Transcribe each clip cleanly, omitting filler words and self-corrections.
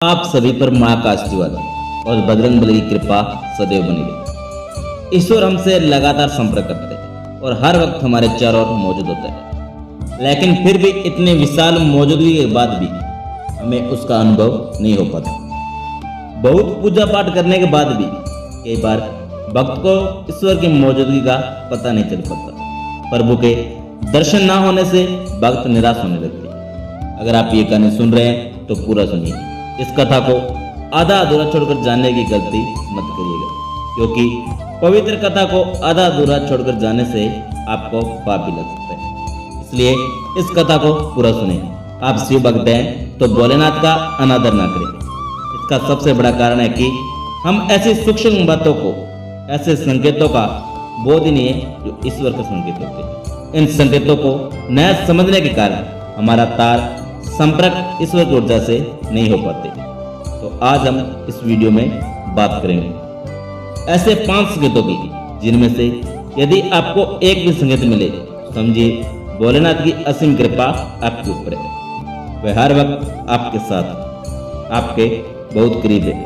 आप सभी पर मां का आशीर्वाद और बजरंग बली की कृपा सदैव बनी रहे। ईश्वर हमसे लगातार संपर्क करते हैं और हर वक्त हमारे चारों ओर मौजूद होता है, लेकिन फिर भी इतने विशाल मौजूदगी के बाद भी हमें उसका अनुभव नहीं हो पाता। बहुत पूजा पाठ करने के बाद भी कई बार भक्त को ईश्वर की मौजूदगी का पता नहीं चल पाता। प्रभु के दर्शन ना होने से भक्त निराश होने लगते हैं। अगर आप ये कहानी सुन रहे हैं तो पूरा सुनिए। इस कथा को आधा अधूरा छोड़कर जानने की गलती मत करिएगा, क्योंकि पवित्र कथा को आधा अधूरा छोड़कर जाने से आपको पाप भी लग सकता है। इसलिए इस कथा को पूरा सुने। आप शिव भक्त हैं तो भोलेनाथ का अनादर ना करें। इसका सबसे बड़ा कारण है कि हम ऐसी सूक्ष्म बातों को, ऐसे संकेतों का बोध ही नहीं है जो ईश्वर के संकेत होते हैं। इन संकेतों को न समझने के कारण हमारा तार संपर्क ईश्वर की ऊर्जा से नहीं हो पाते। तो आज हम इस वीडियो में बात करेंगे ऐसे 5 संकेतों की, जिनमें से यदि आपको एक भी संकेत मिले समझिए भोलेनाथ की असीम कृपा आपके ऊपर है। वह हर वक्त आपके साथ, आपके बहुत करीब है।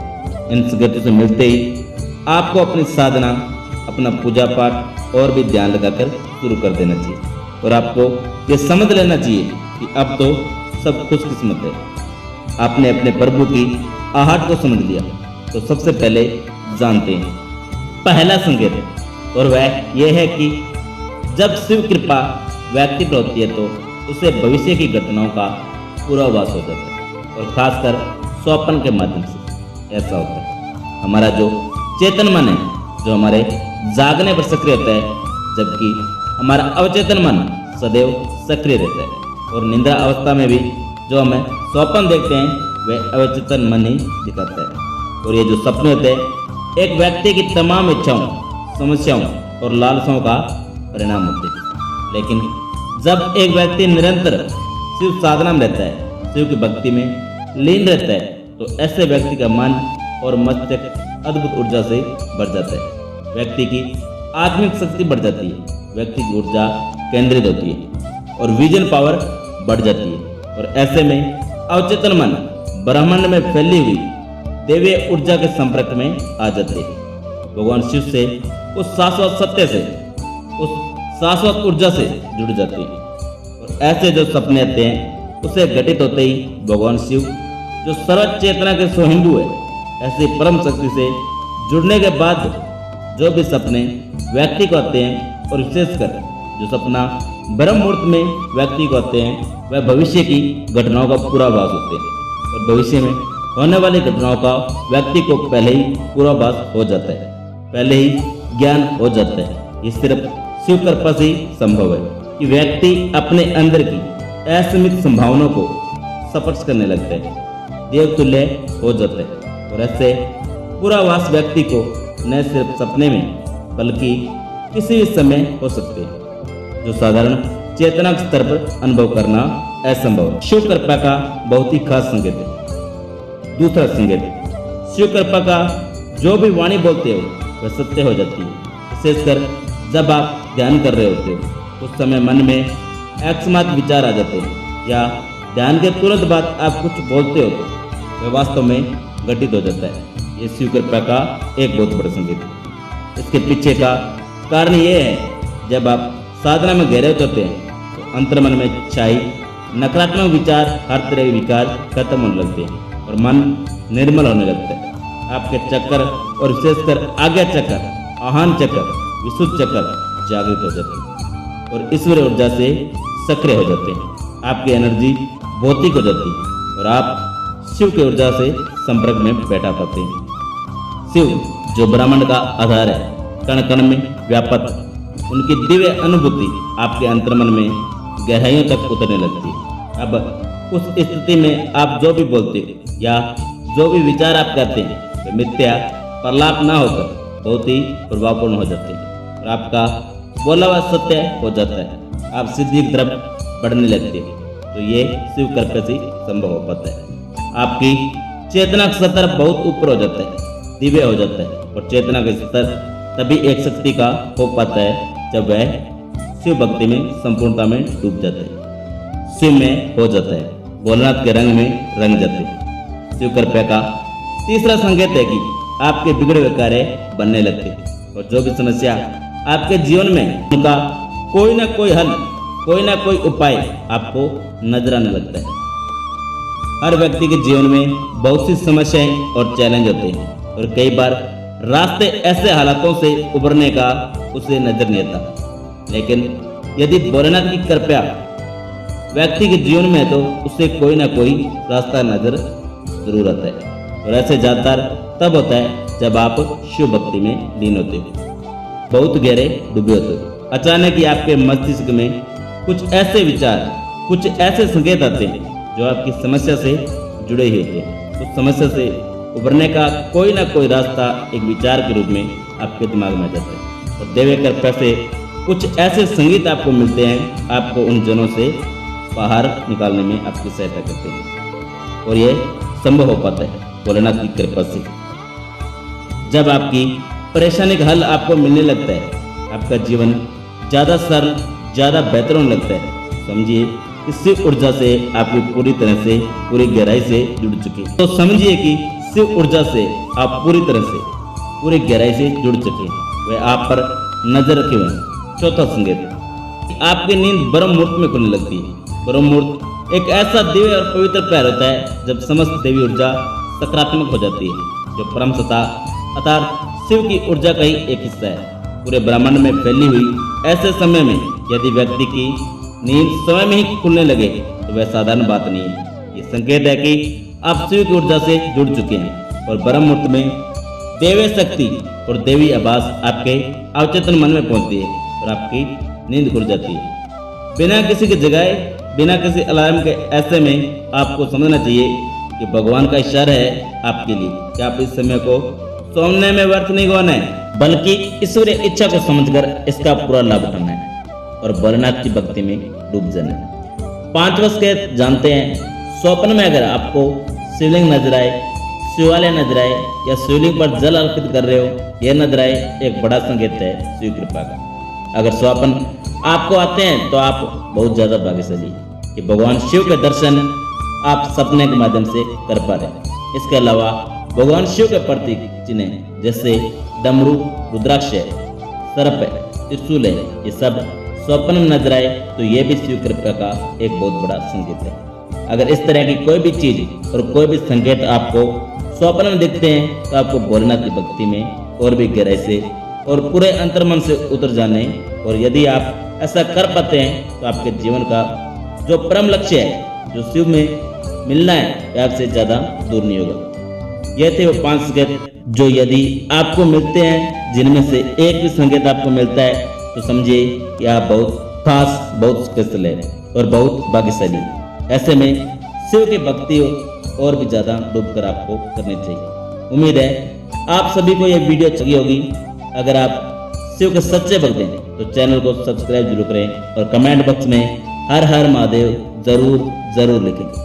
इन संकेतों से मिलते ही आपको अपनी साधना, अपना पूजा पाठ और भी ध्यान लगाकर शुरू कर देना चाहिए और आपको ये समझ लेना चाहिए कि अब तो सब खुशकिस्मत है। आपने अपने प्रभु की आहट को समझ लिया तो सबसे पहले जानते हैं पहला संकेत, और वह यह है कि जब शिव कृपा व्यक्ति पर होती है तो उसे भविष्य की घटनाओं का पूर्वाभास हो जाता है, और खासकर स्वप्न के माध्यम से ऐसा होता है। हमारा जो चेतन मन है, जो हमारे जागने पर सक्रिय होता है, जबकि हमारा अवचेतन मन सदैव सक्रिय रहता है। और निद्रा अवस्था में भी जो हमें स्वप्न देखते हैं वह अवचेतन मन ही दिखाता है। और ये जो सपने होते हैं एक व्यक्ति की तमाम इच्छाओं, समस्याओं और लालसाओं का परिणाम होते हैं। लेकिन जब एक व्यक्ति निरंतर शिव साधना में रहता है, शिव की भक्ति में लीन रहता है, तो ऐसे व्यक्ति का मन और मस्तिष्क अद्भुत ऊर्जा से भर जाता है। व्यक्ति की आत्मिक शक्ति बढ़ जाती है, व्यक्ति की ऊर्जा केंद्रित होती है और विजन पावर बढ़ जाती है। और ऐसे में अवचेतन मन ब्रह्मांड में फैली हुई दैवीय ऊर्जा के संपर्क में आ जाते हैं। भगवान शिव से, उस शाश्वत सत्य से, उस शाश्वत ऊर्जा से जुड़ जाते हैं। और ऐसे जो सपने आते हैं उसे घटित होते ही भगवान शिव, जो सर्व चेतना के स्वयंभू है, ऐसी परम शक्ति से जुड़ने के बाद जो भी सपने व्यक्ति को आते हैं, और विशेषकर जो सपना ब्रह्म मुहूर्त में व्यक्ति को आते हैं, वह भविष्य की घटनाओं का पूर्वाभास होते हैं। और भविष्य में होने वाली घटनाओं का व्यक्ति को पहले ही पूर्वाभास हो जाता है, पहले ही ज्ञान हो जाता है। ये सिर्फ शिव कृपा से ही संभव है कि व्यक्ति अपने अंदर की असीमित संभावनाओं को स्पर्श करने लगता है, देवतुल्य हो जाता है। और ऐसे पूर्वाभास व्यक्ति को न सिर्फ सपने में बल्कि किसी भी समय हो सकते हैं, जो साधारण चेतना स्तर पर अनुभव करना असंभव है। शिव कृपा का बहुत ही खास संकेत है। दूसरा संकेत, शिव कृपा का जो भी वाणी बोलते हो वह सत्य हो जाती है। विशेषकर जब आप ध्यान कर रहे होते हो, उस समय मन में अकस्मात विचार आ जाते हैं, या ध्यान के तुरंत बाद आप कुछ बोलते हो तो वह वास्तव में घटित हो जाता है। ये शिव कृपा का एक बहुत बड़ा संकेत है। इसके पीछे का कारण ये है, जब आप साधना में गहरे उतरते हैं तो अंतर्मन में छाई नकारात्मक विचार, हर तरह के विकार खत्म होने लगते हैं और मन निर्मल होने लगता है। आपके चक्कर, और विशेषकर आज्ञा चक्कर, आहान चक्कर, विशुद्ध चक्कर जागृत हो जाते हैं और ईश्वरीय ऊर्जा से सक्रिय हो जाते हैं। आपकी एनर्जी भौतिक हो जाती है और आप शिव की ऊर्जा से संपर्क में बैठा पाते हैं। शिव जो ब्रह्मांड का आधार है, कण कण में व्यापक, उनकी दिव्य अनुभूति आपके अंतर्मन में गहराइयों तक उतरने लगती है। अब उस स्थिति में आप जो भी बोलते हो या जो भी विचार आप करते हैं वे मिथ्या, प्रलाप ना होकर बहुत ही प्रभावपूर्ण हो जाते हैं और आपका बोला हुआ सत्य हो जाता है। आप सिद्धि की तरफ बढ़ने लगते हैं। तो ये शिव कृपा से संभव हो पाता है। आपकी चेतना का स्तर बहुत ऊपर हो जाता है, दिव्य हो जाता है। और चेतना का स्तर तभी एक शक्ति का हो पाता है जब वह शिव भक्ति में संपूर्णता में डूब जाता है, शिव में हो जाता है, भोलेनाथ के रंग में रंग जाते हैं। शिव कृपा का तीसरा संकेत है कि आपके बिगड़े हुए कार्य बनने लगते हैं और जो भी समस्या आपके जीवन में उनका कोई ना कोई हल, कोई ना कोई उपाय आपको नजर आने लगता है। हर व्यक्ति के जीवन में बहुत सी समस्याएं और चैलेंज होते हैं और कई बार रास्ते ऐसे हालातों से उबरने का उसे नजर नहीं आता, लेकिन यदि भोलेनाथ की कृपा व्यक्ति के जीवन में है तो उससे कोई ना कोई रास्ता नजर जरूर आता है। और ऐसे ज्यादातर तब होता है जब आप शिव भक्ति में लीन होते हो, बहुत गहरे डूबे होते हो। अचानक ही आपके मस्तिष्क में कुछ ऐसे विचार, कुछ ऐसे संकेत आते हैं जो आपकी समस्या से जुड़े ही होते हैं। उस समस्या से उभरने का कोई ना कोई रास्ता एक विचार के रूप में आपके दिमाग में आ जाता है और देवी कृपा से कुछ ऐसे संगीत आपको मिलते हैं, आपको उन जनों से बाहर निकालने में आपकी सहायता करते हैं और ये संभव हो पाता है भोलेनाथ की कृपा से। जब आपकी परेशानी का हल आपको मिलने लगता है, आपका जीवन ज़्यादा सरल, ज़्यादा बेहतर होने लगता है। समझिए कि शिव ऊर्जा से आपकी पूरी तरह से, पूरी गहराई से जुड़ चुके हैं। तो समझिए कि शिव ऊर्जा से आप पूरी तरह से, पूरी गहराई से जुड़ चुके हैं। वह आप पर नजर रखे हुए हैं। चौथा संकेत, आपकी नींद ब्रह्म मुहूर्त में खुलने लगती है। ब्रह्म मुहूर्त एक ऐसा दिव्य और पवित्र प्यार होता है जब समस्त देवी ऊर्जा सकारात्मक हो जाती है, जो परम सत्ता अर्थात शिव की ऊर्जा का ही एक हिस्सा है, पूरे ब्रह्मांड में फैली हुई। ऐसे समय में यदि व्यक्ति की नींद समय में ही खुलने लगे तो वह साधारण बात नहीं है। ये संकेत है कि आप शिव की ऊर्जा से जुड़ चुके हैं और ब्रह्म मुहूर्त में देवी शक्ति और देवी आवाज आपके अवचेतन मन में पहुंचती है और आपकी नींद खुल जाती है बिना किसी के जगाए, बिना किसी अलार्म के। ऐसे में आपको समझना चाहिए कि भगवान का इशारा है आपके लिए कि आप इस समय को सोने में व्यर्थ नहीं गवाना है, बल्कि ईश्वरीय इच्छा को समझकर इसका पूरा लाभ उठाना है और भोलेनाथ की भक्ति में डूब जाना है। 5वां संकेत जानते हैं। स्वप्न में अगर आपको शिवलिंग नजर आए, शिवालय नजर आए या शिवलिंग पर जल अर्पित कर रहे हो, यह नजर आए, एक बड़ा संकेत है शिव कृपा का। अगर स्वप्न आपको आते हैं तो आप बहुत ज्यादा भाग्यशाली कि भगवान शिव के दर्शन आप सपने के माध्यम से कर पा रहे हैं। इसके अलावा भगवान शिव के प्रतीक चिन्ह जैसे डमरू, रुद्राक्ष, सर्प, त्रिशूल है, ये सब स्वप्न में नजर आए तो ये भी शिव कृपा का एक बहुत बड़ा संकेत है। अगर इस तरह की कोई भी चीज और कोई भी संकेत आपको स्वप्न में दिखते हैं तो आपको भोलेनाथ की भक्ति में और भी गहराई से और पूरे अंतर्मन से उतर जाने, और यदि आप ऐसा कर पाते हैं तो आपके जीवन का जो परम लक्ष्य है, जो शिव में मिलना है, वह आपसे ज्यादा दूर नहीं होगा। ये थे वो 5 संकेत जो यदि आपको मिलते हैं, जिनमें से एक भी संकेत आपको मिलता है तो समझिए कि आप बहुत खास, बहुत स्पेशल है और बहुत भाग्यशाली। ऐसे में शिव की भक्ति और भी ज्यादा डूबकर आपको करनी चाहिए। उम्मीद है आप सभी को यह वीडियो अच्छी होगी। अगर आप शिव के सच्चे भक्त हैं तो चैनल को सब्सक्राइब जरूर करें और कमेंट बॉक्स में हर हर महादेव जरूर लिखें।